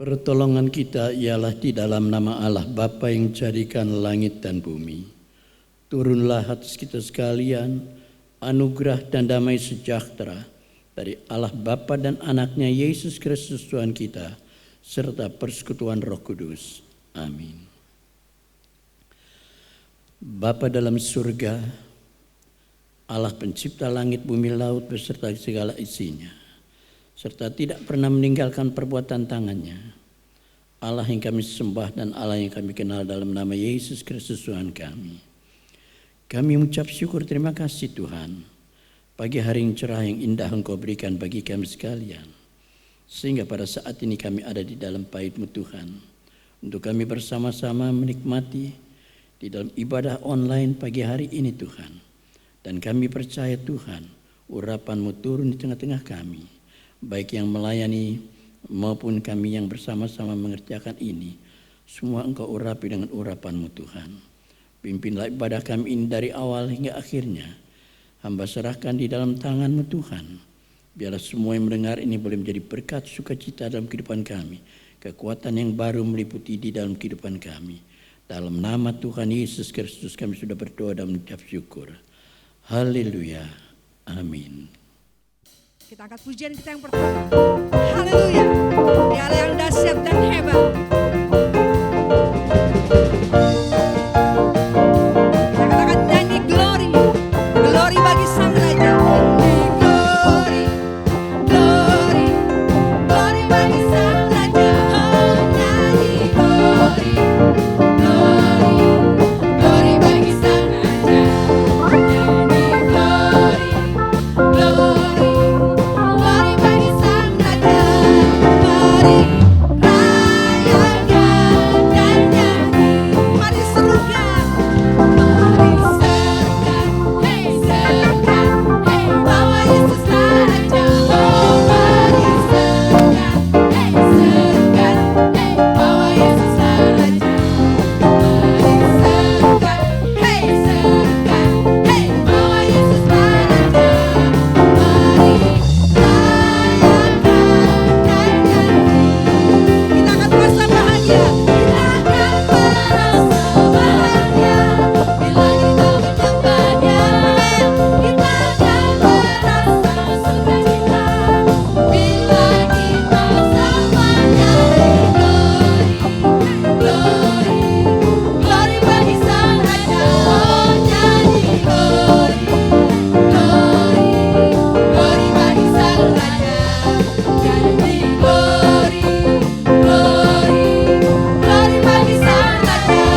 Pertolongan kita ialah di dalam nama Allah Bapa yang jadikan langit dan bumi. Turunlah atas kita sekalian anugerah dan damai sejahtera dari Allah Bapa dan anaknya Yesus Kristus Tuhan kita, serta persekutuan Roh Kudus. Amin. Bapa dalam surga, Allah pencipta langit, bumi, laut beserta segala isinya, serta tidak pernah meninggalkan perbuatan tangannya. Allah yang kami sembah dan Allah yang kami kenal dalam nama Yesus Kristus Tuhan kami. Kami mengucap syukur terima kasih Tuhan. Pagi hari yang cerah yang indah Engkau berikan bagi kami sekalian. Sehingga pada saat ini kami ada di dalam bait-Mu Tuhan. Untuk kami bersama-sama menikmati di dalam ibadah online pagi hari ini Tuhan. Dan kami percaya Tuhan, urapan-Mu turun di tengah-tengah kami. Baik yang melayani maupun kami yang bersama-sama mengerjakan ini. Semua Engkau urapi dengan urapan-Mu Tuhan. Pimpinlah ibadah kami ini dari awal hingga akhirnya. Hamba serahkan di dalam tangan-Mu Tuhan. Biarlah semua yang mendengar ini boleh menjadi berkat sukacita dalam kehidupan kami. Kekuatan yang baru meliputi di dalam kehidupan kami. Dalam nama Tuhan Yesus Kristus kami sudah berdoa dan mengucap syukur. Haleluya. Amin. Kita angkat pujian kita yang pertama. Haleluya. Dia Allah yang dahsyat dan hebat. Kita katakan nyanyi glory. Glory bagi Sang Raja. Glory. Glory. Glory bagi Sang Raja. Oh, nyanyi glory. Glory. Glory bagi Sang Raja. Nyanyi glory. Glory. Glory bagi Sang Raja. Mari rayakan dan nyanyi. Mari serukan. Mari serukan. Hey serukan. Hey bawa Yesus Raja. Oh mari serukan. Hey serukan. Hey bawa Yesus Raja. Mari serukan. Hey serukan. Hey bawa Yesus Raja. Mari rayakan dan nyanyi. Kita akan merasa bahagia. Kita akan merasa bahagia bila kita menyembahnya. Kita akan merasa sukacita bila kita semuanya. Glory, glory bagi Sang Raja. Oh nyanyi glory, glory, glory bagi Sang Raja. Nyanyi glory, glory, glory bagi Sang Raja.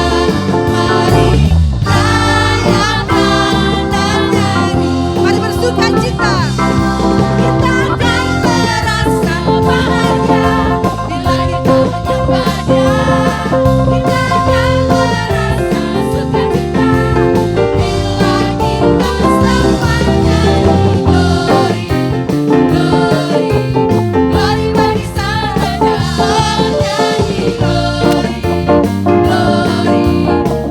Mari rayakan dan nyanyi. Mari bersukacita. Kita akan merasa bahagia bila kita menyembahnya. Kita akan merasa sukacita bila kita semuanya. Glory, glory, glory bagi Sang Raja. Oh nyanyi glory, glory,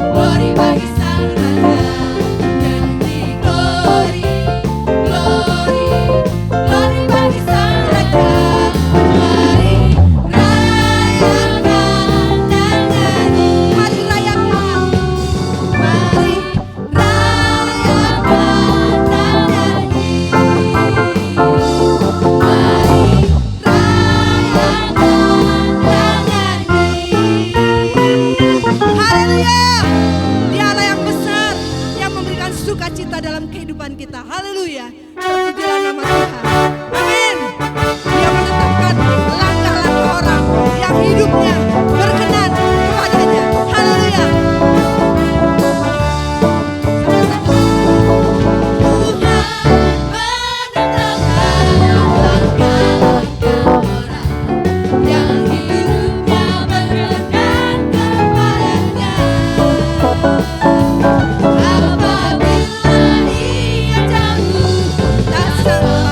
glory bagi Sang Raja. Nyanyi glory, glory, glory bagi Sang Raja. Mari rayakan dan nyanyi. Mari rayakan. Mari rayakan dan nyanyi. Mari rayakan dan nyanyi. Haleluya. Dia Allah yang besar yang memberikan sukacita dalam kehidupan kita. Haleluya. Terpujilah nama Tuhan. Amin. Dia menetapkan langkah-langkah orang yang hidupnya berkenan kepadanya. Haleluya. Tuhan menetapkan langkah-langkah orang yang hidupnya berkenan kepadanya. Apabila ia jauh tak sempat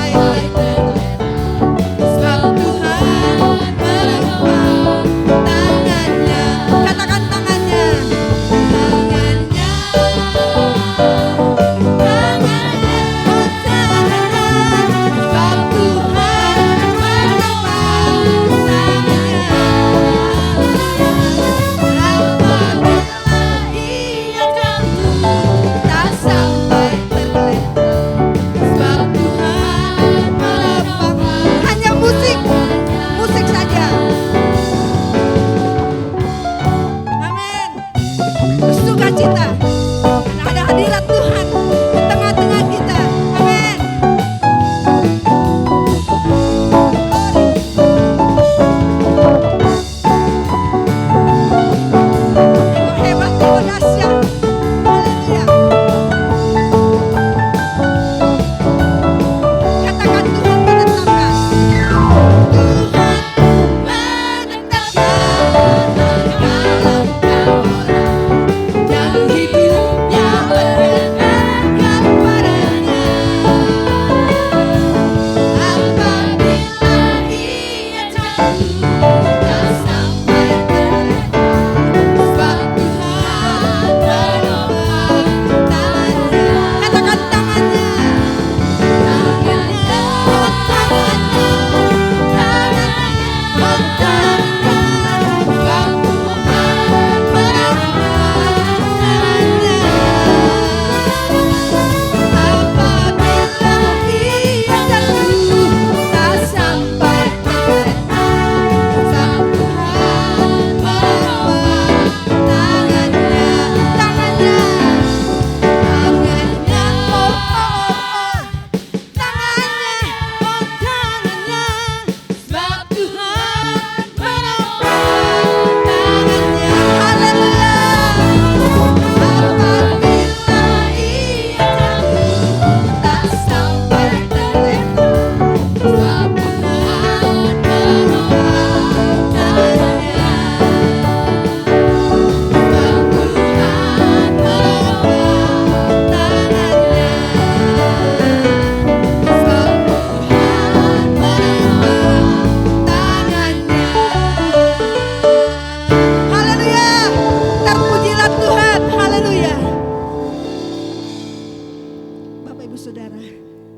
Ibu Saudara,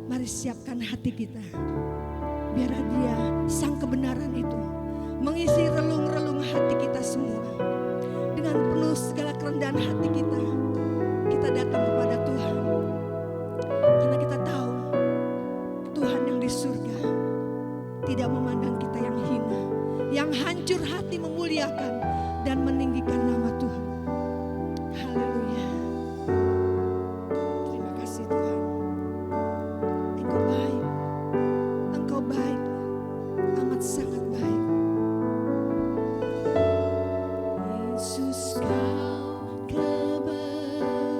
mari siapkan hati kita. Biar Dia, Sang Kebenaran itu, mengisi relung-relung hati kita semua. Dengan penuh segala kerendahan hati kita, kita datang kepada Tuhan. Karena kita tahu, Tuhan yang di surga tidak memandang kita yang hina, yang hancur hati memuliakan dan meninggikan nama Tuhan. Haleluya. Terima kasih Tuhan. Engkau baik. Engkau baik. Amat sangat baik. Yesus, Kau kebenaran.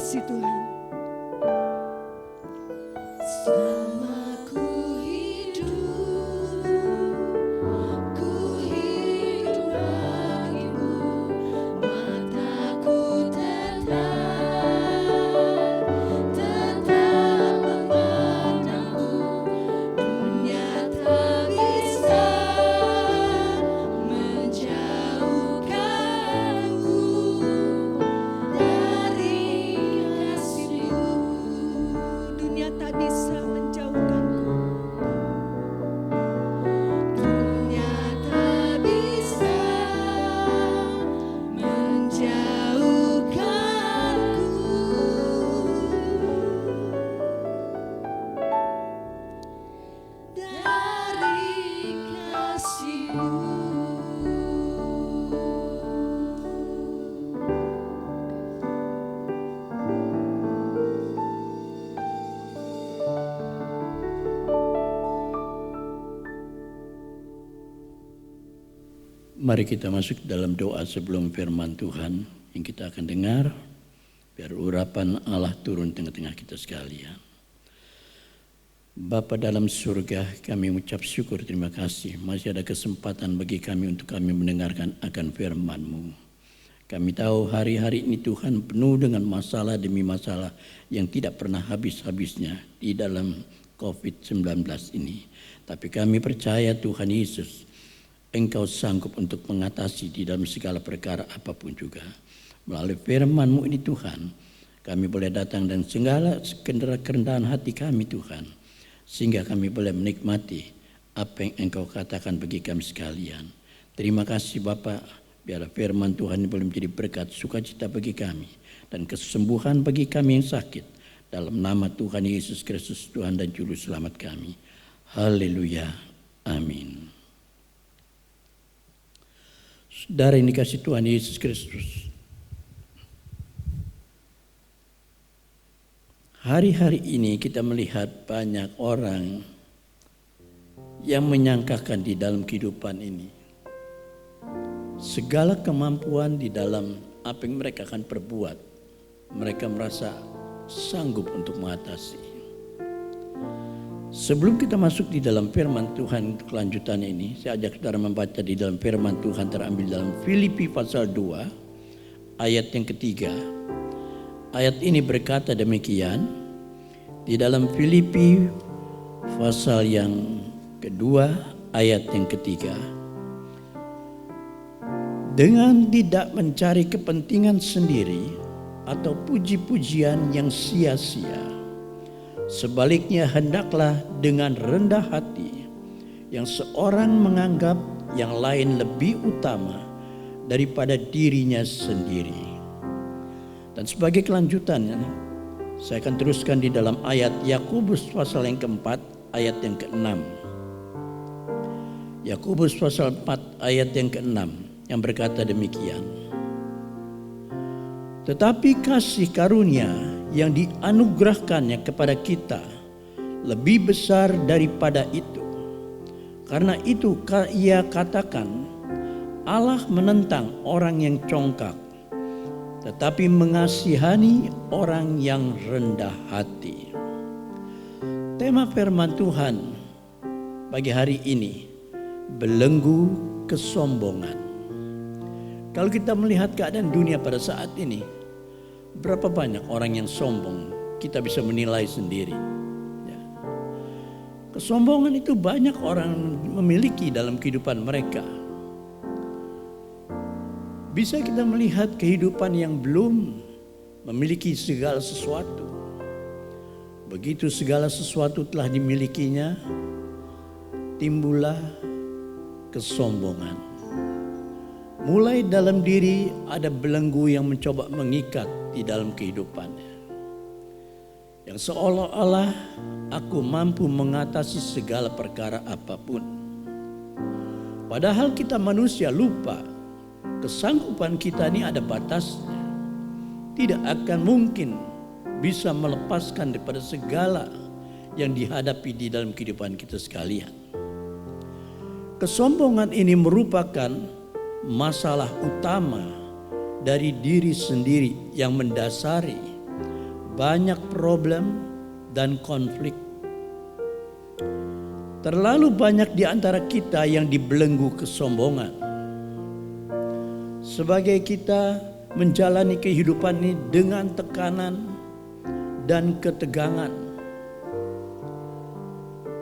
kasih Tuhan. Selama ku hidup bagimu, mataku tetap memandangmu. Dunia tak bisa menjauhkanku dari kasih-Mu. Dunia tak bisa menjauhkanku. Dunia tak bisa menjauhkanku dari kasih-Mu. Mari kita masuk dalam doa sebelum firman Tuhan yang kita akan dengar. Biar urapan Allah turun tengah-tengah kita sekalian. Bapa dalam surga, kami mengucap syukur, terima kasih. Masih ada kesempatan bagi kami untuk kami mendengarkan akan firman-Mu. Kami tahu hari-hari ini Tuhan penuh dengan masalah demi masalah yang tidak pernah habis-habisnya di dalam COVID-19 ini. Tapi kami percaya Tuhan Yesus, Engkau sanggup untuk mengatasi di dalam segala perkara apapun juga. Melalui firman-Mu ini Tuhan, kami boleh datang dan segala kerendahan hati kami Tuhan. Sehingga kami boleh menikmati apa yang Engkau katakan bagi kami sekalian. Terima kasih Bapa, biarlah firman Tuhan ini boleh menjadi berkat sukacita bagi kami. Dan kesembuhan bagi kami yang sakit. Dalam nama Tuhan Yesus Kristus Tuhan dan Juru Selamat kami. Haleluya. Amin. Saudara yang dikasihi Tuhan Yesus Kristus, hari-hari ini kita melihat banyak orang yang menyangkakan di dalam kehidupan ini segala kemampuan di dalam apa yang mereka akan perbuat, mereka merasa sanggup untuk mengatasi. Sebelum kita masuk di dalam firman Tuhan untuk kelanjutan ini, saya ajak saudara membaca di dalam firman Tuhan terambil dalam Filipi pasal 2 ayat yang ketiga. Ayat ini berkata demikian, di dalam Filipi pasal yang kedua ayat yang ketiga. Dengan tidak mencari kepentingan sendiri atau puji-pujian yang sia-sia. Sebaliknya hendaklah dengan rendah hati yang seorang menganggap yang lain lebih utama daripada dirinya sendiri. Dan sebagai kelanjutannya, saya akan teruskan di dalam ayat Yakobus pasal yang keempat ayat yang keenam. Yakobus pasal 4 ayat yang keenam yang berkata demikian. Tetapi kasih karunia yang dianugerahkannya kepada kita lebih besar daripada itu. Karena itu ia katakan, Allah menentang orang yang congkak, tetapi mengasihani orang yang rendah hati. Tema firman Tuhan bagi hari ini, belenggu kesombongan. Kalau kita melihat keadaan dunia pada saat ini, berapa banyak orang yang sombong, kita bisa menilai sendiri. Ya. Kesombongan itu banyak orang memiliki dalam kehidupan mereka. Bisa kita melihat kehidupan yang belum memiliki segala sesuatu. Begitu segala sesuatu telah dimilikinya, timbullah kesombongan. Mulai dalam diri ada belenggu yang mencoba mengikat di dalam kehidupannya. Yang seolah-olah aku mampu mengatasi segala perkara apapun. Padahal kita manusia lupa, kesanggupan kita ini ada batasnya. Tidak akan mungkin bisa melepaskan daripada segala yang dihadapi di dalam kehidupan kita sekalian. Kesombongan ini merupakan masalah utama dari diri sendiri yang mendasari banyak problem dan konflik. Terlalu banyak di antara kita yang dibelenggu kesombongan. Sebagai kita menjalani kehidupan ini dengan tekanan dan ketegangan.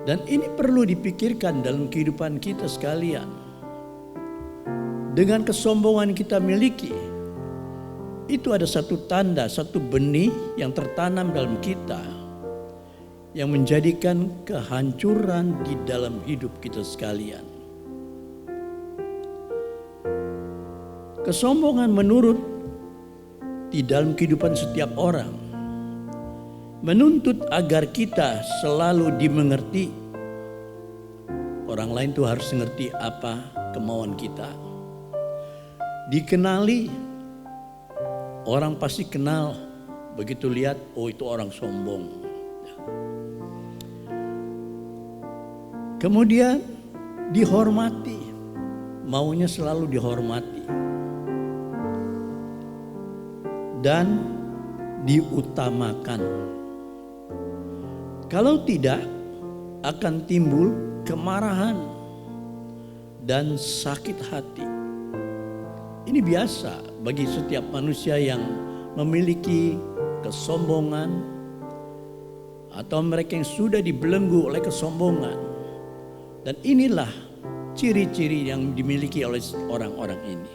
Dan ini perlu dipikirkan dalam kehidupan kita sekalian. Dengan kesombongan kita miliki, itu ada satu tanda, satu benih yang tertanam dalam kita, yang menjadikan kehancuran di dalam hidup kita sekalian. Kesombongan menurut di dalam kehidupan setiap orang menuntut agar kita selalu dimengerti. Orang lain tuh harus mengerti apa kemauan kita. Dikenali, orang pasti kenal. Begitu lihat, oh itu orang sombong. Kemudian dihormati, maunya selalu dihormati dan diutamakan. Kalau tidak, akan timbul kemarahan dan sakit hati. Ini biasa bagi setiap manusia yang memiliki kesombongan atau mereka yang sudah dibelenggu oleh kesombongan. Dan inilah ciri-ciri yang dimiliki oleh orang-orang ini.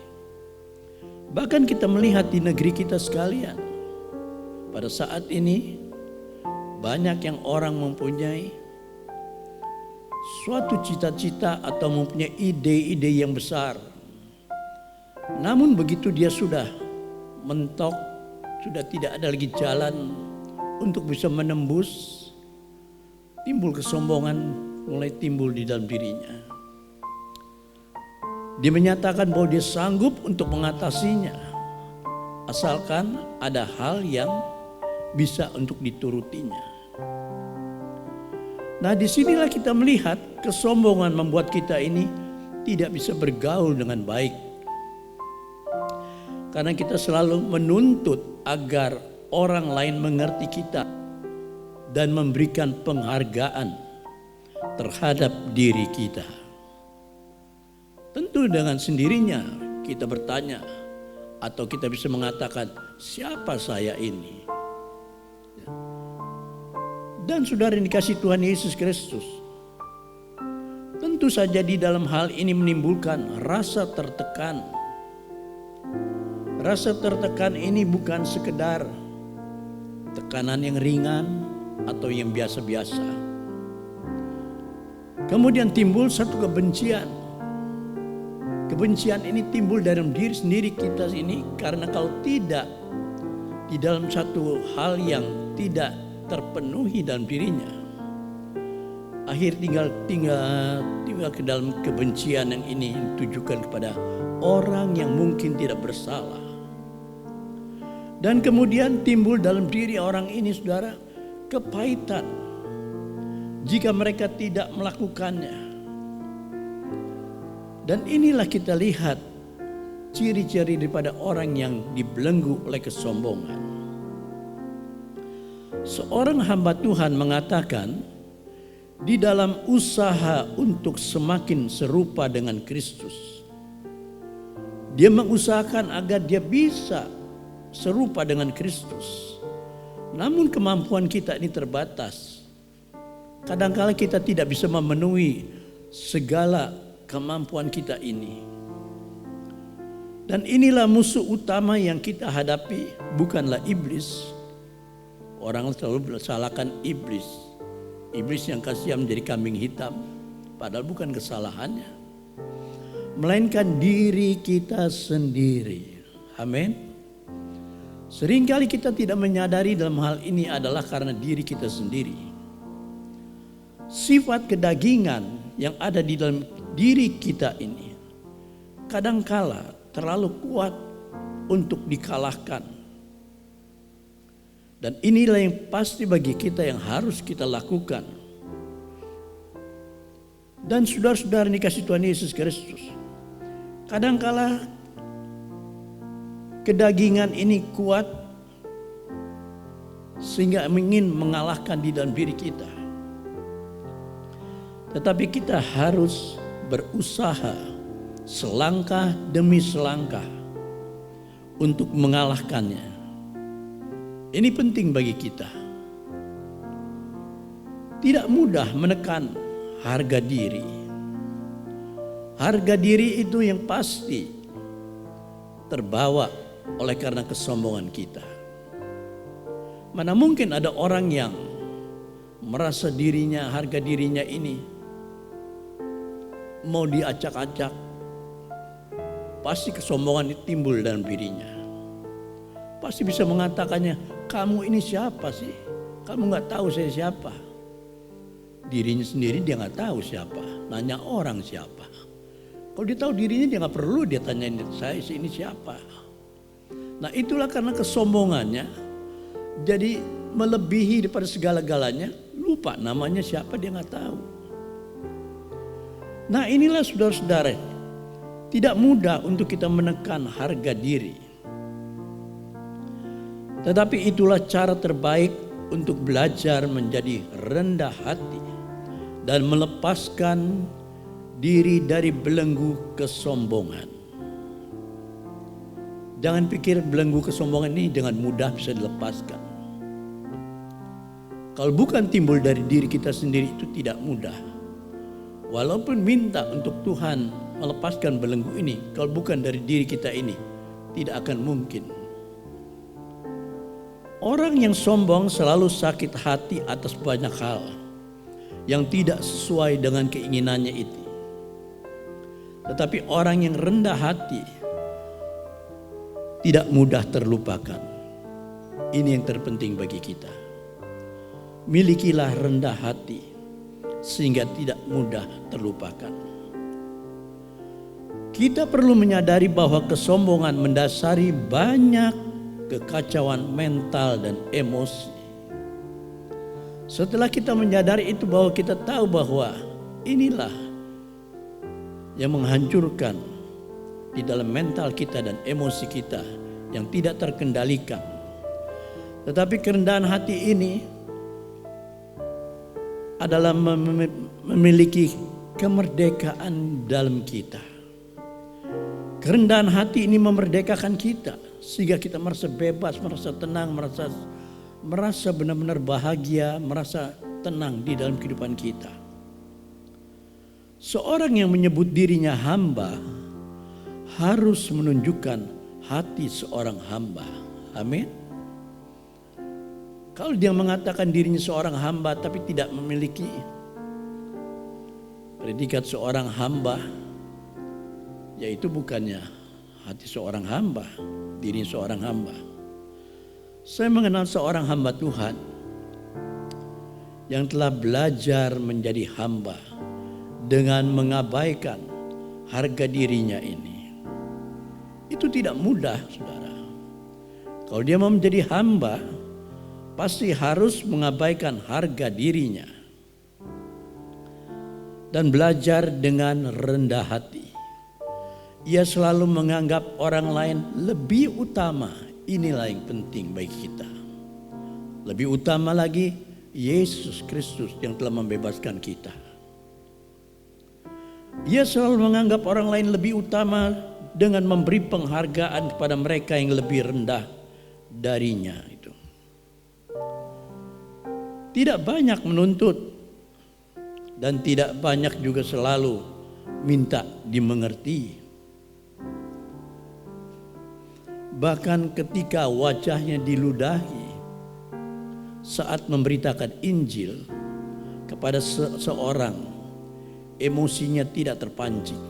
Bahkan kita melihat di negeri kita sekalian, pada saat ini banyak yang orang mempunyai suatu cita-cita atau mempunyai ide-ide yang besar. Namun begitu dia sudah mentok, sudah tidak ada lagi jalan untuk bisa menembus, timbul kesombongan mulai timbul di dalam dirinya. Dia menyatakan bahwa dia sanggup untuk mengatasinya, asalkan ada hal yang bisa untuk diturutinya. Nah, disinilah kita melihat kesombongan membuat kita ini tidak bisa bergaul dengan baik. Karena kita selalu menuntut agar orang lain mengerti kita dan memberikan penghargaan terhadap diri kita. Tentu dengan sendirinya kita bertanya atau kita bisa mengatakan, siapa saya ini? Dan saudara yang dikasihi Tuhan Yesus Kristus, tentu saja di dalam hal ini menimbulkan rasa tertekan. Rasa tertekan ini bukan sekedar tekanan yang ringan atau yang biasa-biasa. Kemudian timbul satu kebencian. Kebencian ini timbul dalam diri sendiri kita ini karena kalau tidak di dalam satu hal yang tidak terpenuhi dalam dirinya, akhir tinggal ke dalam kebencian yang ini ditujukan kepada orang yang mungkin tidak bersalah. Dan kemudian timbul dalam diri orang ini, saudara, kepahitan jika mereka tidak melakukannya. Dan inilah kita lihat ciri-ciri daripada orang yang dibelenggu oleh kesombongan. Seorang hamba Tuhan mengatakan, di dalam usaha untuk semakin serupa dengan Kristus, dia mengusahakan agar dia bisa serupa dengan Kristus. Namun kemampuan kita ini terbatas. Kadang-kala kita tidak bisa memenuhi segala kemampuan kita ini. Dan inilah musuh utama yang kita hadapi, bukanlah iblis. Orang selalu salahkan iblis. Iblis yang kasihan menjadi kambing hitam, padahal bukan kesalahannya, melainkan diri kita sendiri. Amin. Seringkali kita tidak menyadari dalam hal ini adalah karena diri kita sendiri. Sifat kedagingan yang ada di dalam diri kita ini kadangkala terlalu kuat untuk dikalahkan. Dan inilah yang pasti bagi kita yang harus kita lakukan. Dan saudara-saudara dikasihi Tuhan Yesus Kristus, kadangkala kedagingan ini kuat sehingga ingin mengalahkan di dalam diri kita. Tetapi kita harus berusaha selangkah demi selangkah untuk mengalahkannya. Ini penting bagi kita. Tidak mudah menekan harga diri. Harga diri itu yang pasti terbawa oleh karena kesombongan kita. Mana mungkin ada orang yang merasa dirinya, harga dirinya ini mau diacak-acak. Pasti kesombongan itu timbul dalam dirinya. Pasti bisa mengatakannya, kamu ini siapa sih? Kamu gak tahu saya siapa. Dirinya sendiri dia gak tahu siapa. Nanya orang siapa. Kalau dia tahu dirinya dia gak perlu dia tanyain saya ini siapa. Nah itulah karena kesombongannya. Jadi melebihi daripada segala-galanya, lupa namanya siapa dia nggak tahu. Nah inilah saudara-saudara, tidak mudah untuk kita menekan harga diri. Tetapi itulah cara terbaik untuk belajar menjadi rendah hati dan melepaskan diri dari belenggu kesombongan. Jangan pikir belenggu kesombongan ini dengan mudah bisa dilepaskan. Kalau bukan timbul dari diri kita sendiri itu tidak mudah. Walaupun minta untuk Tuhan melepaskan belenggu ini, kalau bukan dari diri kita ini, tidak akan mungkin. Orang yang sombong selalu sakit hati atas banyak hal yang tidak sesuai dengan keinginannya itu. Tetapi orang yang rendah hati tidak mudah terlupakan. Ini yang terpenting bagi kita. Milikilah rendah hati sehingga tidak mudah terlupakan. Kita perlu menyadari bahwa kesombongan mendasari banyak kekacauan mental dan emosi. Setelah kita menyadari itu, bahwa kita tahu bahwa inilah yang menghancurkan di dalam mental kita dan emosi kita yang tidak terkendalikan. Tetapi kerendahan hati ini adalah memiliki kemerdekaan dalam kita. Kerendahan hati ini memerdekakan kita sehingga kita merasa bebas, merasa tenang, merasa benar-benar bahagia, merasa tenang di dalam kehidupan kita. Seorang yang menyebut dirinya hamba harus menunjukkan hati seorang hamba. Amin. Kalau dia mengatakan dirinya seorang hamba tapi tidak memiliki predikat seorang hamba, yaitu bukannya hati seorang hamba, diri seorang hamba. Saya mengenal seorang hamba Tuhan yang telah belajar menjadi hamba dengan mengabaikan harga dirinya ini. Itu tidak mudah, saudara. Kalau dia mau menjadi hamba, pasti harus mengabaikan harga dirinya dan belajar dengan rendah hati. Ia selalu menganggap orang lain lebih utama. Inilah yang penting bagi kita. Lebih utama lagi Yesus Kristus yang telah membebaskan kita. Ia selalu menganggap orang lain lebih utama dengan memberi penghargaan kepada mereka yang lebih rendah darinya. Tidak banyak menuntut dan tidak banyak juga selalu minta dimengerti. Bahkan ketika wajahnya diludahi saat memberitakan Injil kepada seseorang, emosinya tidak terpancing.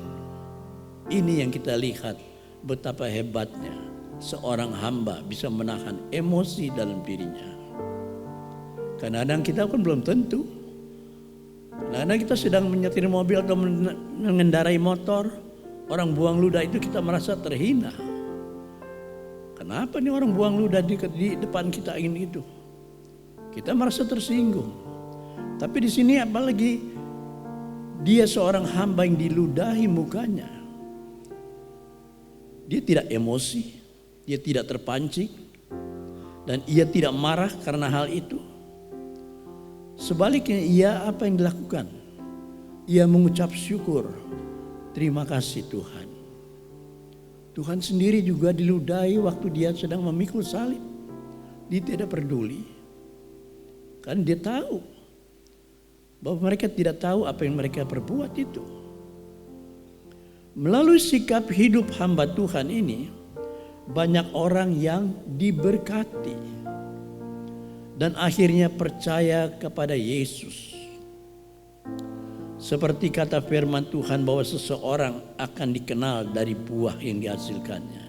Ini yang kita lihat betapa hebatnya seorang hamba bisa menahan emosi dalam dirinya. Kadang-kadang kita kan belum tentu. Kadang-kadang kita sedang menyetir mobil atau mengendarai motor, orang buang ludah itu kita merasa terhina. Kenapa nih orang buang ludah di depan kita ini itu? Kita merasa tersinggung. Tapi di sini apalagi dia seorang hamba yang diludahi mukanya. Dia tidak emosi, dia tidak terpancing. Dan ia tidak marah karena hal itu. Sebaliknya ia apa yang dilakukan? Ia mengucap syukur. Terima kasih Tuhan. Tuhan sendiri juga diludahi waktu dia sedang memikul salib. Dia tidak peduli. Kan dia tahu bahwa mereka tidak tahu apa yang mereka perbuat itu. Melalui sikap hidup hamba Tuhan ini, banyak orang yang diberkati dan akhirnya percaya kepada Yesus. Seperti kata firman Tuhan bahwa seseorang akan dikenal dari buah yang dihasilkannya.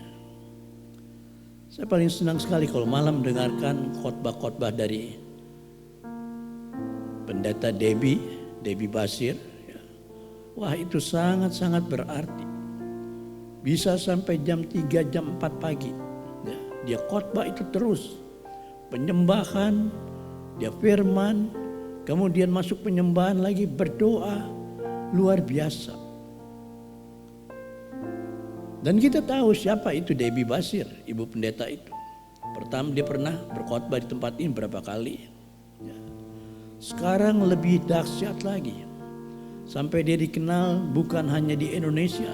Saya paling senang sekali kalau malam mendengarkan khotbah-khotbah dari Pendeta Debbie Basir. Wah, itu sangat-sangat berarti. Bisa sampai jam 3, jam 4 pagi. Dia khotbah itu terus. Penyembahan, dia firman, kemudian masuk penyembahan lagi, berdoa. Luar biasa. Dan kita tahu siapa itu Debbie Basir, ibu pendeta itu. Pertama dia pernah berkhotbah di tempat ini berapa kali. Sekarang lebih dahsyat lagi. Sampai dia dikenal bukan hanya di Indonesia.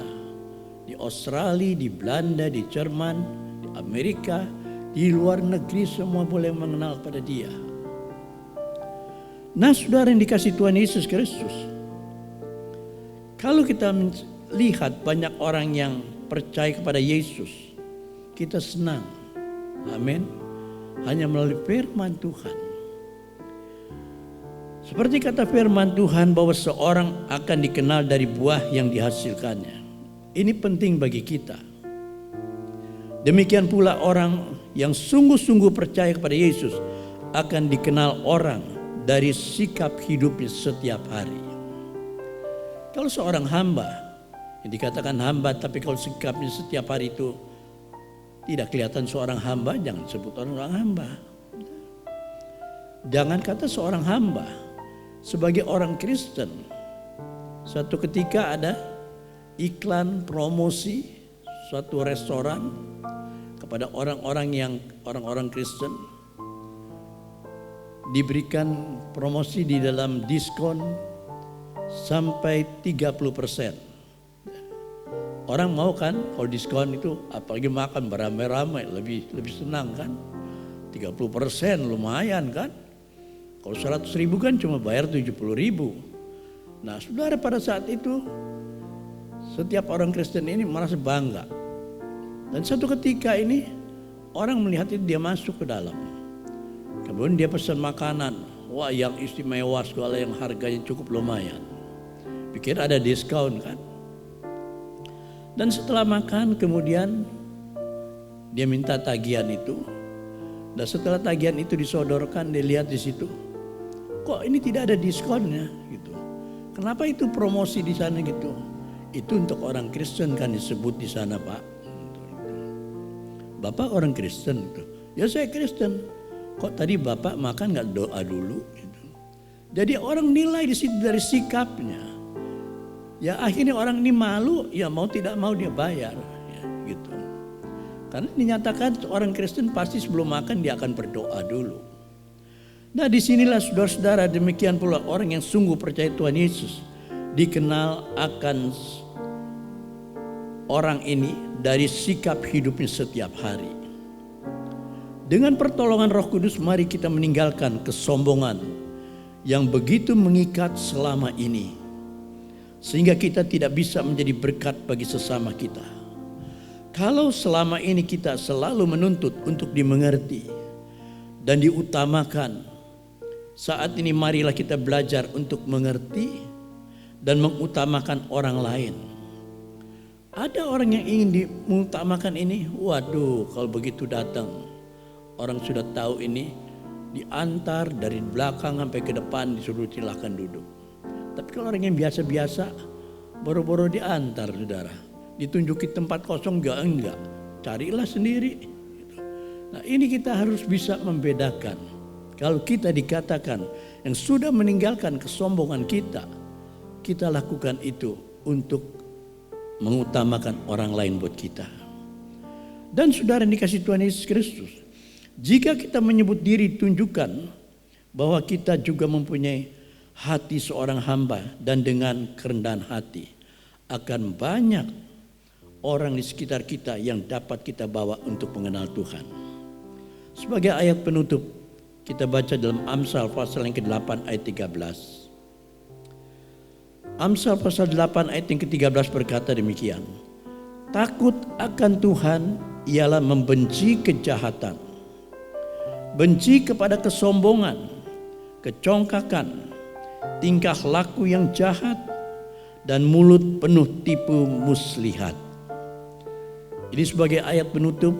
Di Australia, di Belanda, di Jerman, di Amerika, di luar negeri semua boleh mengenal pada dia. Nah, saudara yang dikasih Tuhan Yesus Kristus. Kalau kita lihat banyak orang yang percaya kepada Yesus, kita senang. Amin. Hanya melalui firman Tuhan. Seperti kata firman Tuhan bahwa seorang akan dikenal dari buah yang dihasilkannya. Ini penting bagi kita. Demikian pula orang yang sungguh-sungguh percaya kepada Yesus akan dikenal orang dari sikap hidupnya setiap hari. Kalau seorang hamba, yang dikatakan hamba, tapi kalau sikapnya setiap hari itu tidak kelihatan seorang hamba, jangan sebut orang hamba. Jangan kata seorang hamba. Sebagai orang Kristen, suatu ketika ada iklan promosi suatu restoran kepada orang-orang Kristen, diberikan promosi di dalam diskon sampai 30%. Orang mau kan kalau diskon itu, apalagi makan beramai-ramai, lebih senang kan. 30% lumayan kan. Kalau 100.000 kan cuma bayar 70.000. Nah, saudara, pada saat itu setiap orang Kristen ini merasa bangga. Dan satu ketika ini orang melihat itu, dia masuk ke dalam. Kemudian dia pesan makanan. Wah, yang istimewa segala, yang harganya cukup lumayan. Pikir ada diskon kan. Dan setelah makan kemudian dia minta tagihan itu. Dan setelah tagihan itu disodorkan, dia lihat di situ, kok ini tidak ada diskonnya gitu. Kenapa itu promosi di sana gitu? Itu untuk orang Kristen kan disebut di sana, Pak. Bapak orang Kristen gitu. Ya saya Kristen. Kok tadi Bapak makan nggak doa dulu gitu. Jadi orang nilai di situ dari sikapnya. Ya akhirnya orang ini malu, ya mau tidak mau dia bayar ya, gitu. Karena dinyatakan orang Kristen pasti sebelum makan dia akan berdoa dulu. Nah, disinilah saudara-saudara, demikian pula orang yang sungguh percaya Tuhan Yesus dikenal akan orang ini dari sikap hidupnya setiap hari. Dengan pertolongan Roh Kudus, mari kita meninggalkan kesombongan yang begitu mengikat selama ini, sehingga kita tidak bisa menjadi berkat bagi sesama kita. Kalau selama ini kita selalu menuntut untuk dimengerti dan diutamakan, saat ini marilah kita belajar untuk mengerti dan mengutamakan orang lain. Ada orang yang ingin mengutamakan ini, waduh kalau begitu datang, orang sudah tahu ini, diantar dari belakang sampai ke depan, disuruh silakan duduk. Tapi kalau orang yang biasa-biasa, boro-boro diantar saudara, ditunjuki tempat kosong enggak, carilah sendiri. Nah, ini kita harus bisa membedakan. Kalau kita dikatakan yang sudah meninggalkan kesombongan kita lakukan itu untuk mengutamakan orang lain buat kita. Dan saudara yang dikasih Tuhan Yesus Kristus, Jika kita menyebut diri, tunjukkan bahwa kita juga mempunyai hati seorang hamba, dan dengan kerendahan hati akan banyak orang di sekitar kita yang dapat kita bawa untuk mengenal Tuhan. Sebagai ayat penutup, kita baca dalam Amsal pasal yang ke-8 ayat 13. Amsal pasal 8 ayat yang ke-13 berkata demikian. Takut akan Tuhan ialah membenci kejahatan, benci kepada kesombongan, kecongkakan, tingkah laku yang jahat, dan mulut penuh tipu muslihat. Ini sebagai ayat penutup,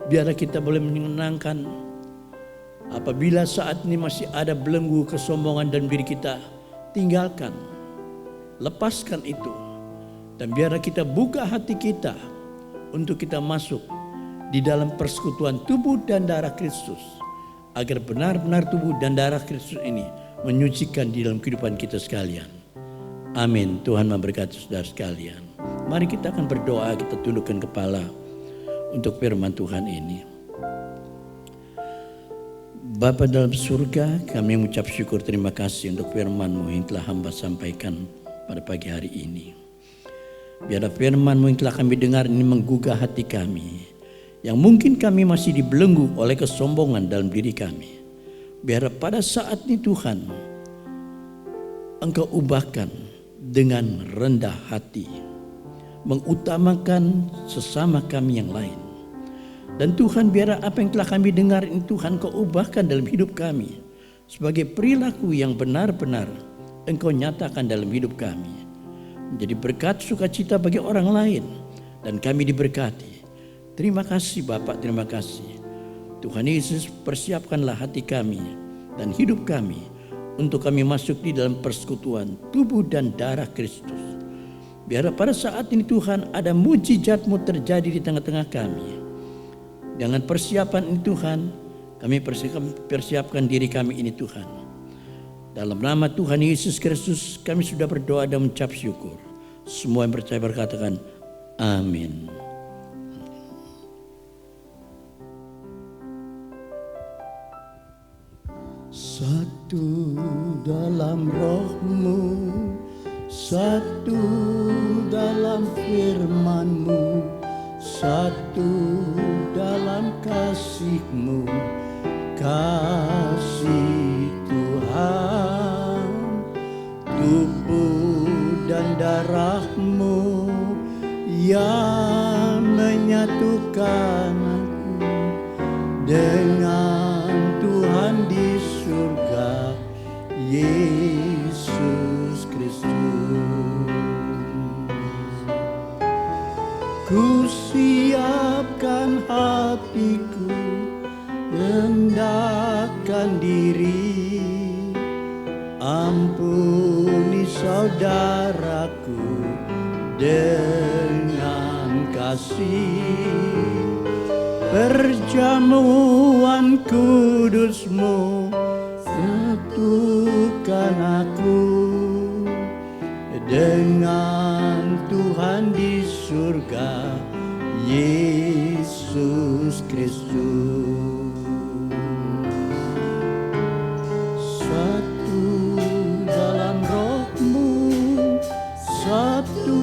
biar kita boleh menyenangkan apabila saat ini masih ada belenggu kesombongan dalam diri kita, tinggalkan, lepaskan itu, dan biar kita buka hati kita untuk kita masuk di dalam persekutuan tubuh dan darah Kristus, agar benar-benar tubuh dan darah Kristus ini menyucikan di dalam kehidupan kita sekalian. Amin. Tuhan memberkati saudara sekalian. Mari kita akan berdoa, kita tundukkan kepala untuk firman Tuhan ini. Bapa dalam surga, kami mengucap syukur terima kasih untuk firman-Mu yang telah hamba sampaikan pada pagi hari ini. Biarlah firman-Mu yang telah kami dengar ini menggugah hati kami, yang mungkin kami masih dibelenggu oleh kesombongan dalam diri kami. Biar pada saat ini Tuhan, Engkau ubahkan dengan rendah hati, mengutamakan sesama kami yang lain. Dan Tuhan, biar apa yang telah kami dengar ini Tuhan Kau ubahkan dalam hidup kami sebagai perilaku yang benar-benar Engkau nyatakan dalam hidup kami, menjadi berkat sukacita bagi orang lain, dan kami diberkati. Terima kasih Bapak, terima kasih. Tuhan Yesus, persiapkanlah hati kami dan hidup kami untuk kami masuk di dalam persekutuan tubuh dan darah Kristus. Biar pada saat ini Tuhan ada mujizat-Mu terjadi di tengah-tengah kami. Dengan persiapan ini Tuhan, kami persiapkan diri kami ini Tuhan. Dalam nama Tuhan Yesus Kristus kami sudah berdoa dan mengucap syukur. Semua yang percaya berkatakan amin. Satu dalam roh-Mu, satu dalam firman-Mu, satu dalam kasih-Mu, kasih Tuhan. Tubuh dan darah-Mu yang menyatukan aku dengan Tuhan di surga, Yesus Kristus. Ku siapkan hatiku, rendahkan diri, ampuni saudaraku dengan kasih. Perjamuan kudus-Mu satukan aku dengan Tuhan di surga, Yesus Kristus. Satu dalam roh-Mu, satu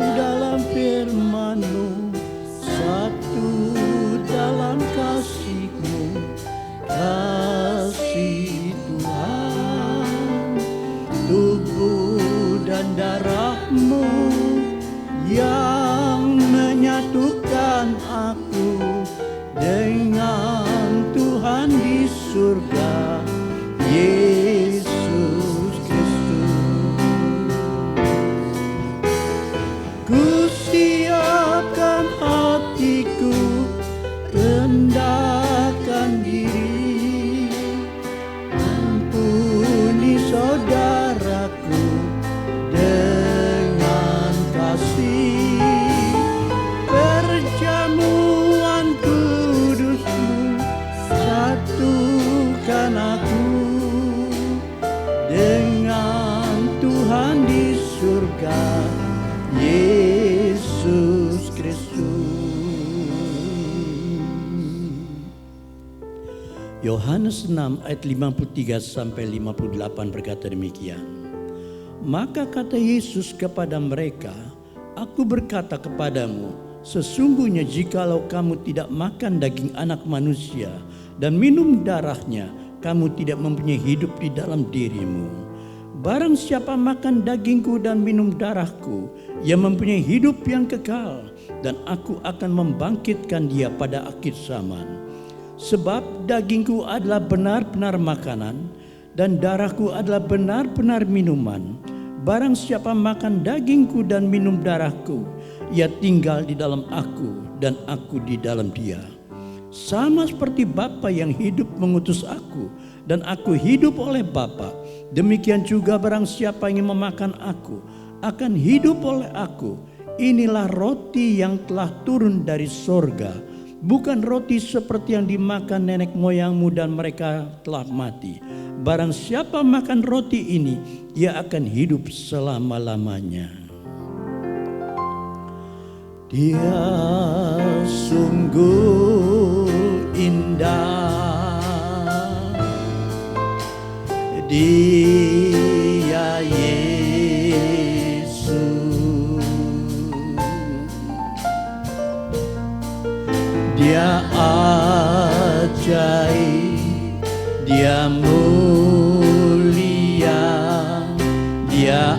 dalam firman-Mu, satu dalam kasih-Mu, kasih Tuhan. Tubuh dan darah-Mu yang menyatukan aku dengan Tuhan di surga, Yesus Kristus. Ku siapkan hatiku, rendahkan diri, ampuni saudaraku dengan kasih. Perjamuan kudus-Mu satukan aku dengan Tuhan di surga, Yesus Kristus. Yohanes 6 ayat 53 sampai 58 berkata demikian. Maka kata Yesus kepada mereka, Aku berkata kepadamu, sesungguhnya jikalau kamu tidak makan daging anak manusia dan minum darahnya, kamu tidak mempunyai hidup di dalam dirimu. Barang siapa makan dagingku dan minum darahku, ia mempunyai hidup yang kekal, dan aku akan membangkitkan dia pada akhir zaman. Sebab dagingku adalah benar-benar makanan, dan darahku adalah benar-benar minuman. Barang siapa makan dagingku dan minum darahku, ia tinggal di dalam aku dan aku di dalam dia. Sama seperti Bapa yang hidup mengutus aku dan aku hidup oleh Bapa, demikian juga barang siapa yang memakan aku akan hidup oleh aku. Inilah roti yang telah turun dari sorga, bukan roti seperti yang dimakan nenek moyangmu dan mereka telah mati. Barang siapa makan roti ini, ia akan hidup selama-lamanya. Dia sungguh indah, Dia Yesus, Dia ajaib, Dia mulia, Dia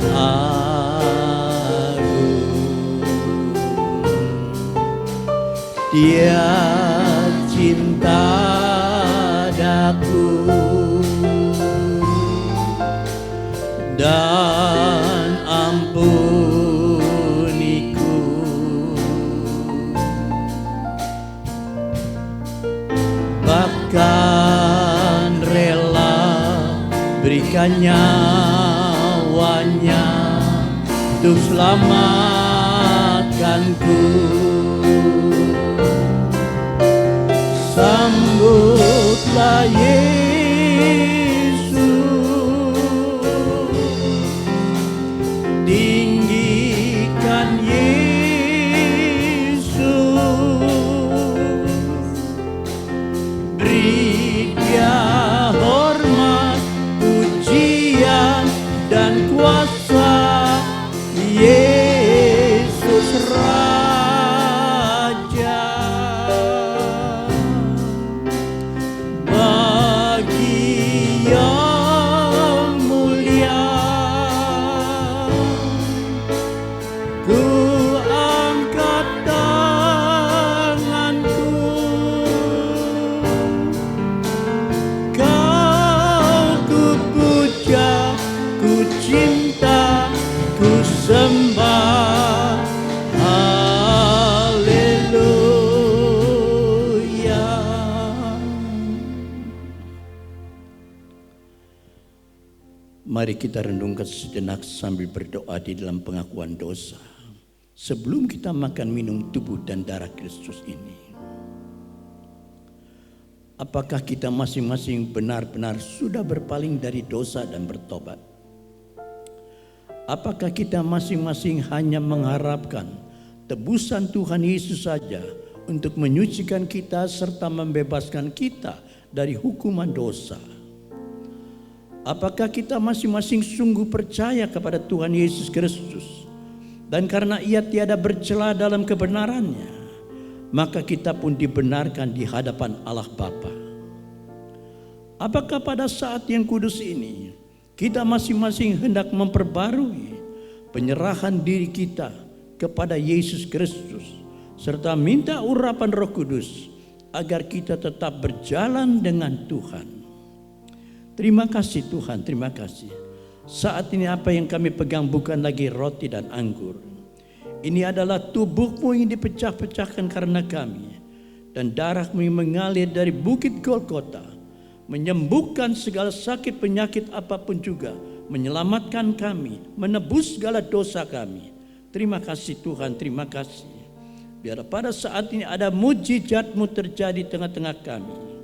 Dia cinta daku dan ampuniku, bahkan rela berikan nyawanya untuk selamatkanku. Sambutlah Yesus, tinggikan Yesus, beri Dia hormat, pujian dan kuasa. Yesus Raja, bagi yang mulia ku angkat tanganku, Kau ku puja, ku cinta, ku sembah. Haleluya. Mari kita renungkan sejenak sambil berdoa di dalam pengakuan dosa sebelum kita makan minum tubuh dan darah Kristus ini. Apakah kita masing-masing benar-benar sudah berpaling dari dosa dan bertobat? Apakah kita masing-masing hanya mengharapkan tebusan Tuhan Yesus saja untuk menyucikan kita serta membebaskan kita dari hukuman dosa? Apakah kita masing-masing sungguh percaya kepada Tuhan Yesus Kristus, dan karena Ia tiada bercela dalam kebenarannya, maka kita pun dibenarkan di hadapan Allah Bapa? Apakah pada saat yang kudus ini kita masing-masing hendak memperbarui penyerahan diri kita kepada Yesus Kristus serta minta urapan Roh Kudus agar kita tetap berjalan dengan Tuhan? Terima kasih Tuhan, terima kasih. Saat ini apa yang kami pegang bukan lagi roti dan anggur. Ini adalah tubuh-Mu yang dipecah-pecahkan karena kami, dan darah-Mu yang mengalir dari bukit Golgota, menyembuhkan segala sakit penyakit apapun juga, menyelamatkan kami, menebus segala dosa kami. Terima kasih Tuhan, terima kasih. Biar pada saat ini ada mujizat-Mu terjadi di tengah-tengah kami.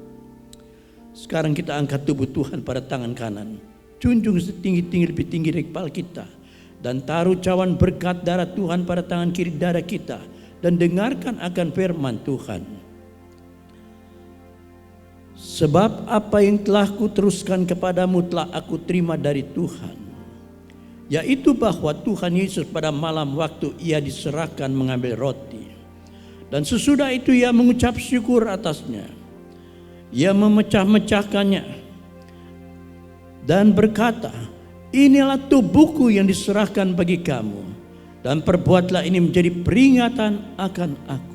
Sekarang kita angkat tubuh Tuhan pada tangan kanan, junjung setinggi-tinggi, lebih tinggi dari kepala kita, dan taruh cawan berkat darah Tuhan pada tangan kiri dada kita, dan dengarkan akan firman Tuhan. Sebab apa yang telah kuteruskan kepadamu telah aku terima dari Tuhan, yaitu bahwa Tuhan Yesus pada malam waktu ia diserahkan mengambil roti, dan sesudah itu ia mengucap syukur atasnya. Ia memecah-mecahkannya dan berkata, inilah tubuhku yang diserahkan bagi kamu, dan perbuatlah ini menjadi peringatan akan aku.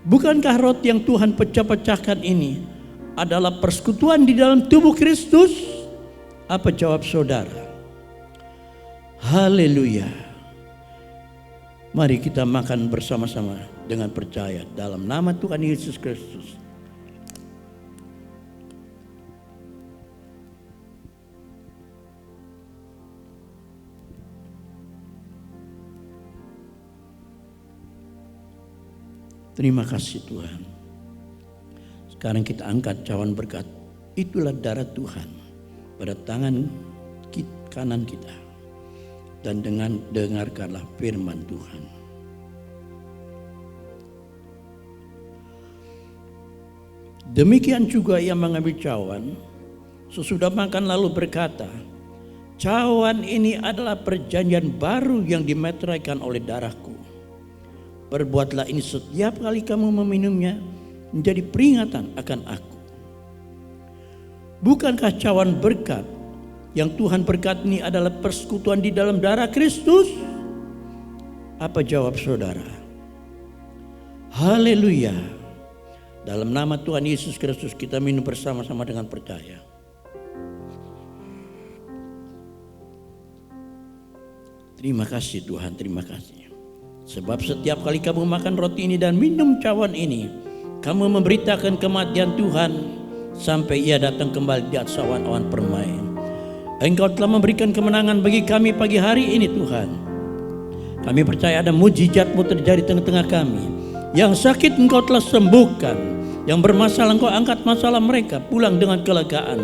Bukankah roti yang Tuhan pecah-pecahkan ini adalah persekutuan di dalam tubuh Kristus? Apa jawab saudara? Haleluya. Mari kita makan bersama-sama dengan percaya dalam nama Tuhan Yesus Kristus. Terima kasih Tuhan. Sekarang kita angkat cawan berkat. Itulah darah Tuhan pada tangan kanan kita. Dan dengarkanlah firman Tuhan. Demikian juga ia mengambil cawan sesudah makan lalu berkata, cawan ini adalah perjanjian baru yang dimeteraikan oleh darahku. Perbuatlah ini setiap kali kamu meminumnya menjadi peringatan akan aku. Bukankah cawan berkat yang Tuhan berkati ini adalah persekutuan di dalam darah Kristus? Apa jawab saudara? Haleluya. Dalam nama Tuhan Yesus Kristus kita minum bersama-sama dengan percaya. Terima kasih Tuhan, terima kasih. Sebab setiap kali kamu makan roti ini dan minum cawan ini, kamu memberitakan kematian Tuhan sampai ia datang kembali di atas awan-awan permai. Engkau telah memberikan kemenangan bagi kami pagi hari ini Tuhan. Kami percaya ada mujizat-Mu terjadi di tengah-tengah kami. Yang sakit Engkau telah sembuhkan. Yang bermasalah Engkau angkat masalah mereka pulang dengan kelegaan.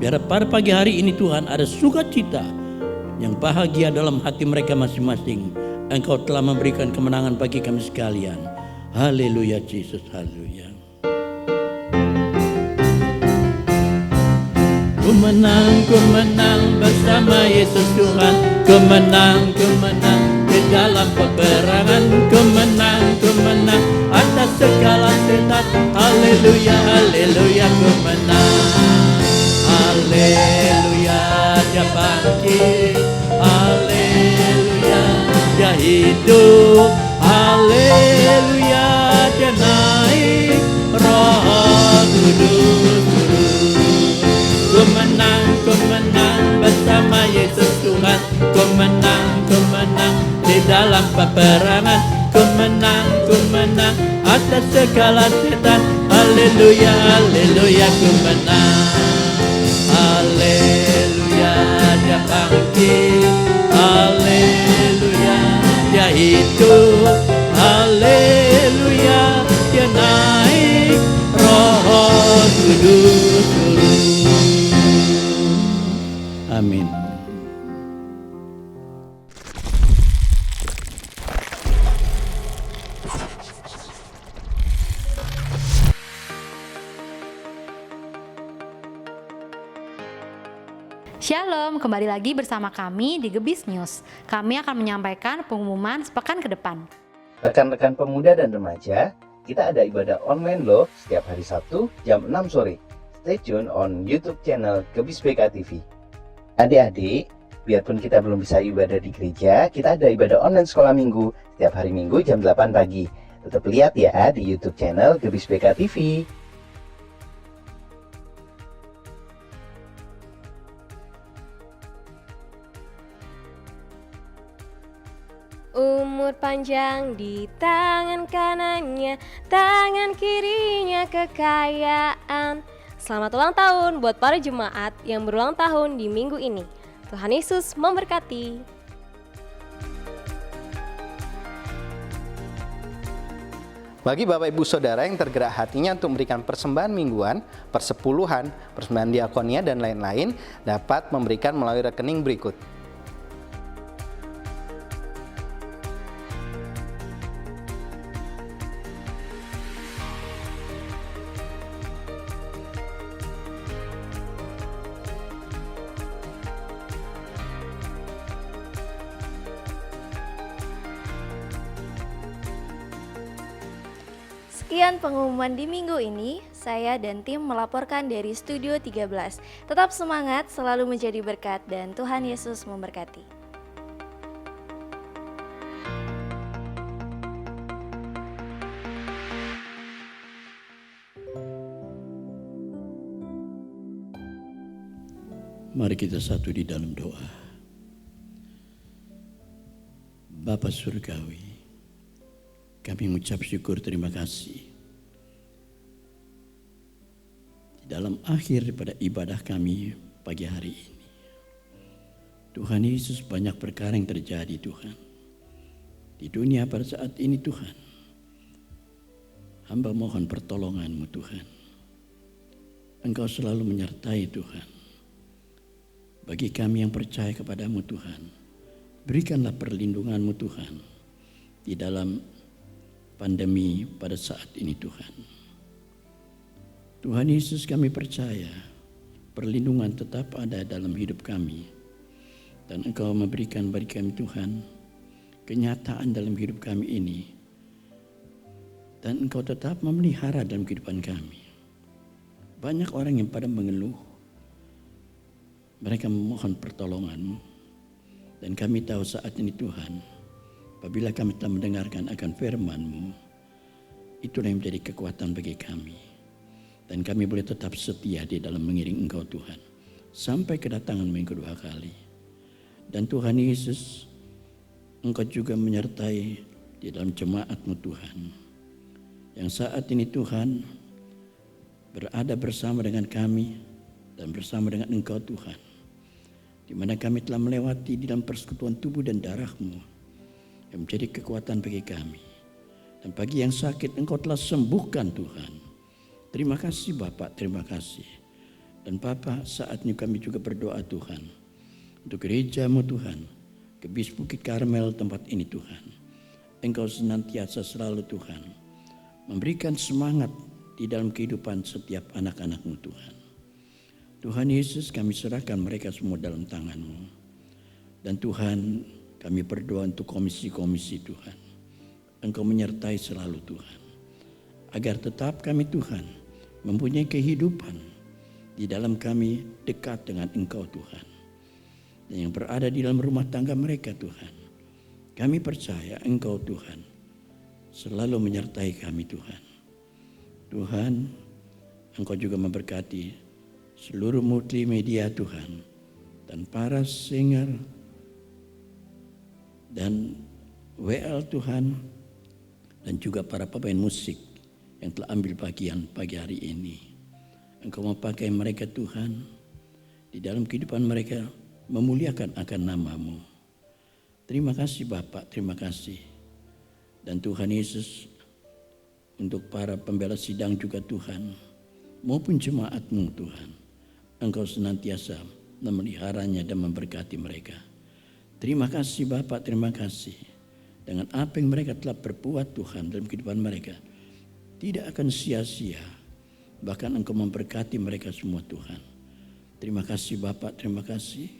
Biar pada pagi hari ini Tuhan ada sukacita yang bahagia dalam hati mereka masing-masing. Engkau telah memberikan kemenangan bagi kami sekalian. Haleluya Yesus, haleluya. Ku menang bersama Yesus Tuhan. Ku menang di dalam peperangan. Ku menang atas segala setan. Haleluya, haleluya, ku menang. Haleluya, dia bangkit. Haleluya, dia hidup. Haleluya, dia naik. Roh Kudus turun. Ku menang bersama Yesus Tuhan. Ku menang di dalam peperangan. Ku menang atas segala setan. Haleluya, haleluya, ku menang. Haleluya, dia bangkit. Haleluya, dia hidup. Haleluya, dia naik. Roh Kudus turun. Amin. Shalom, kembali lagi bersama kami di Gebis News. Kami akan menyampaikan pengumuman sepekan ke depan. Rekan-rekan pemuda dan remaja, kita ada ibadah online loh setiap hari Sabtu jam 6 sore. Stay tune on YouTube channel Gebis BK TV. Adik-adik, biarpun kita belum bisa ibadah di gereja, kita ada ibadah online sekolah minggu setiap hari Minggu jam 8 pagi. Tetap lihat ya di YouTube channel Gebis BK TV. Umur panjang di tangan kanannya, tangan kirinya kekayaan. Selamat ulang tahun buat para jemaat yang berulang tahun di minggu ini. Tuhan Yesus memberkati. Bagi Bapak Ibu Saudara yang tergerak hatinya untuk memberikan persembahan mingguan, persepuluhan, persembahan diakonia dan lain-lain, dapat memberikan melalui rekening berikut. Sekian pengumuman di minggu ini, saya dan tim melaporkan dari Studio 13. Tetap semangat, selalu menjadi berkat, dan Tuhan Yesus memberkati. Mari kita satu di dalam doa. Bapa Surgawi, kami mengucap syukur terima kasih. Di dalam akhir pada ibadah kami pagi hari ini, Tuhan Yesus, banyak perkara yang terjadi Tuhan. Di dunia pada saat ini Tuhan, hamba mohon pertolongan-Mu Tuhan. Engkau selalu menyertai Tuhan. Bagi kami yang percaya kepada-Mu Tuhan, berikanlah perlindungan-Mu Tuhan di dalam pandemi pada saat ini Tuhan. Tuhan Yesus, kami percaya perlindungan tetap ada dalam hidup kami. Dan Engkau memberikan bagi kami Tuhan kenyataan dalam hidup kami ini. Dan Engkau tetap memelihara dalam kehidupan kami. Banyak orang yang pada mengeluh. Mereka memohon pertolongan-Mu. Dan kami tahu saat ini Tuhan, apabila kami telah mendengarkan akan firman-Mu, itulah yang menjadi kekuatan bagi kami. Dan kami boleh tetap setia di dalam mengiring Engkau Tuhan, sampai kedatangan-Mu yang kedua kali. Dan Tuhan Yesus, Engkau juga menyertai di dalam jemaat-Mu Tuhan, yang saat ini Tuhan berada bersama dengan kami dan bersama dengan Engkau Tuhan, di mana kami telah melewati di dalam persekutuan tubuh dan darah-Mu yang menjadi kekuatan bagi kami. Dan bagi yang sakit Engkau telah sembuhkan Tuhan. Terima kasih Bapak, terima kasih. Dan Bapak, saatnya kami juga berdoa Tuhan untuk gereja-Mu Tuhan, Gebis Bukit Karmel tempat ini Tuhan. Engkau senantiasa selalu Tuhan memberikan semangat di dalam kehidupan setiap anak-anak-Mu Tuhan. Tuhan Yesus, kami serahkan mereka semua dalam tangan-Mu. Dan Tuhan, kami berdoa untuk komisi-komisi Tuhan. Engkau menyertai selalu Tuhan. Agar tetap kami Tuhan mempunyai kehidupan di dalam kami dekat dengan Engkau Tuhan. Dan yang berada di dalam rumah tangga mereka Tuhan, kami percaya Engkau Tuhan selalu menyertai kami Tuhan. Tuhan, Engkau juga memberkati seluruh multimedia Tuhan, dan para singer dan WL Tuhan, dan juga para pemain musik yang telah ambil bagian pagi hari ini. Engkau memakai mereka Tuhan, di dalam kehidupan mereka memuliakan akan nama-Mu. Terima kasih Bapak, terima kasih. Dan Tuhan Yesus, untuk para pembela sidang juga Tuhan, maupun jemaat-Mu Tuhan, Engkau senantiasa memeliharanya dan memberkati mereka. Terima kasih Bapak, terima kasih. Dengan apa yang mereka telah berbuat Tuhan dalam kehidupan mereka, tidak akan sia-sia. Bahkan Engkau memberkati mereka semua Tuhan. Terima kasih Bapak, terima kasih.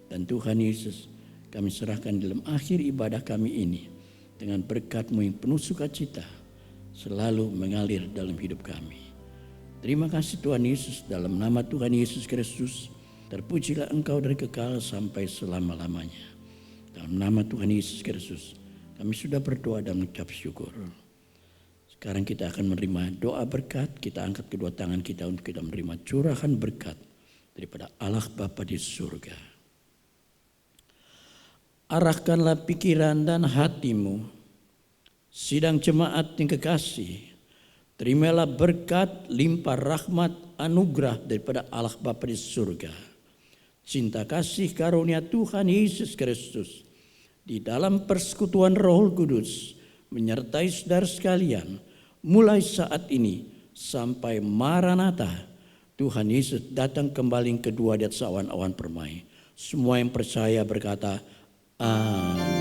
Dan Tuhan Yesus, kami serahkan dalam akhir ibadah kami ini, dengan berkat-Mu yang penuh sukacita, selalu mengalir dalam hidup kami. Terima kasih Tuhan Yesus, dalam nama Tuhan Yesus Kristus, terpujilah Engkau dari kekal sampai selama-lamanya. Dalam nama Tuhan Yesus Kristus, kami sudah berdoa dan mengucap syukur. Sekarang kita akan menerima doa berkat. Kita angkat kedua tangan kita untuk kita menerima curahan berkat daripada Allah Bapa di surga. Arahkanlah pikiran dan hatimu, sidang jemaat yang kekasih. Terimalah berkat, limpah rahmat, anugerah daripada Allah Bapa di surga. Cinta kasih karunia Tuhan Yesus Kristus di dalam persekutuan Roh Kudus menyertai saudara sekalian mulai saat ini sampai Maranatha. Tuhan Yesus datang kembali kedua di atas awan-awan permai. Semua yang percaya berkata, amin.